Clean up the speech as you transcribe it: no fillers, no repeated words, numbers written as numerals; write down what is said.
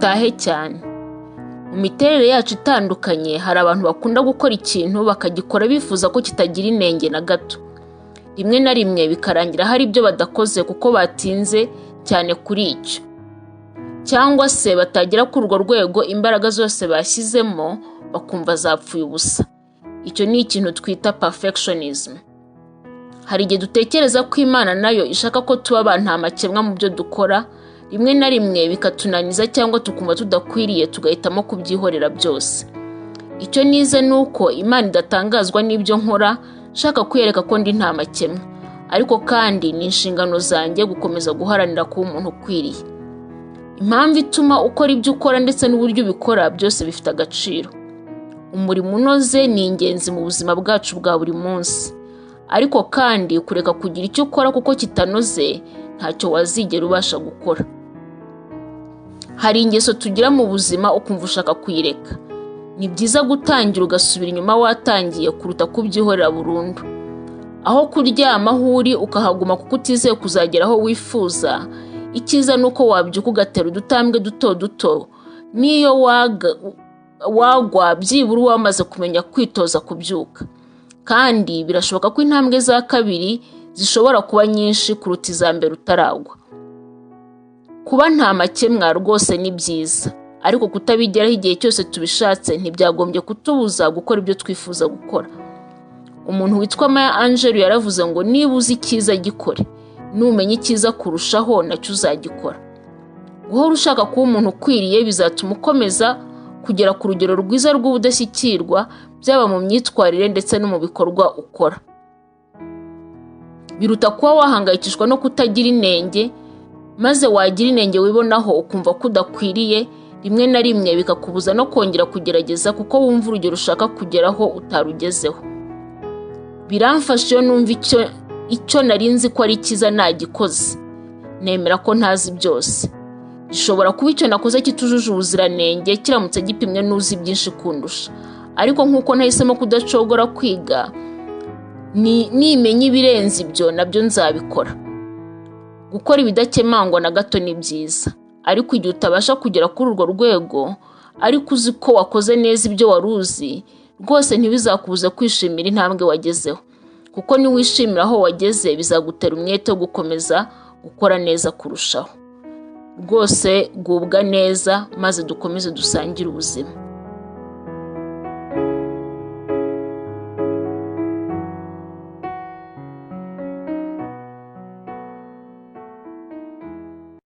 dutahe cyane. Mu miterere yacu itandukanye hari abantu bakunda gukora ikintu bakagikora bifuza ko kitagira inenge na gato. Rimwe na rimwe bikarangira hari ibyo badakoze kuko batinze cyane kuri icyo, cyangwa se batagera kuri urwo rwego imbaraga zose bashyizemo bakumva zapfuye ubusa. Icyo ni ikintu twita perfectionism. Hari igihe dutekereza ko Imana nayo ishaka ko tuba ntamakemwa mu byo dukora, rimwe na rimwe bikatunaniza cyangwa tukumva tudakwiriye tugahitamo kubyihorera byose. Icyo nize nuko Imana idatangazwa n'ibyo nkora shaka kwiyereka ko ndi ntamakemwa, ariko kandi ni inshingano zanjye gukomeza guharanira kuba umuntu ukwiriye. Impamvu ituma ukora ibyo ukora ndetse n'uburyo ubikora byose bifite agaciro. Umurimo unoze ni ingenzi mu buzima bwacu bwa buri munsi, ariko kandi kureka kugira icyo ukora kuko kitanoze ntacyo wazigera ubasha gukora. Hari ingeso tugira mu buzima ukumva ushaka kuyireka. Ni byiza gutangira ugasubira inyuma watangiye kuruta kubyihorera burundu. Aho kuryama aho uri ukahaguma kuko utizeye kuzagera aho wifuza, icyiza nuko wabyuka ugatera udutambwe duto duto, niyo wagwa byibura wamaze kumenya kwitoza kubyuka. Kandi birashoboka ko intambwe za kabiri zishobora kuba nyinshi kuruta iza mbere utaragwa. Kuba ntamakemwa rwose ni byiza, ariko kutabigeraho igihe cyose tubishatse ntibyagombye kutubuza gukora ibyo twifuza gukora. Umuntu witwa Maya Angelou yaravuze ngo niba uzi icyiza gikore, numenya icyiza kurushaho nacyo uzagikora. Guhora ushaka kuba umuntu ukwiriye bizatuma ukomeza kugera ku rugero rwiza rw'ubudashyikirwa, byaba mu myitwarire ndetse no mu bikorwa ukora. Biruta kuba wahangayikishwa no kutagira inenge, maze wagira inenge wibonaho ukumva ko udakwiriye, rimwe na rimwe bikakubuza no kongera kugerageza kuko wumva urugero ushaka kugeraho utarugezeho. Biramfasha iyo numva icyo narinzi ko ari cyiza nagikoze, nemera ko ntazi byose. Gishobora kuba icyo nakoze kitujuje ubuziranenge kiramutse gipimwe n'uzi byinshi kundusha, ariko nk'uko nahisemo kudacogora kwiga, nimenya ibirenze ibyo nabyo nzabikora. Gukora ibidakemangwa na gato ni byiza, ariko igihe utabasha kugera kuri urwo rwego ariko uzi ko wakoze neza ibyo wari uzi, rwose ntibizakubuza kwishimira intambwe wagezeho, kuko niwishimira aho wageze bizagutera umwete wo gukomeza gukora neza kurushaho. Rwose gubwa neza maze dukomeze dusangire ubuzima.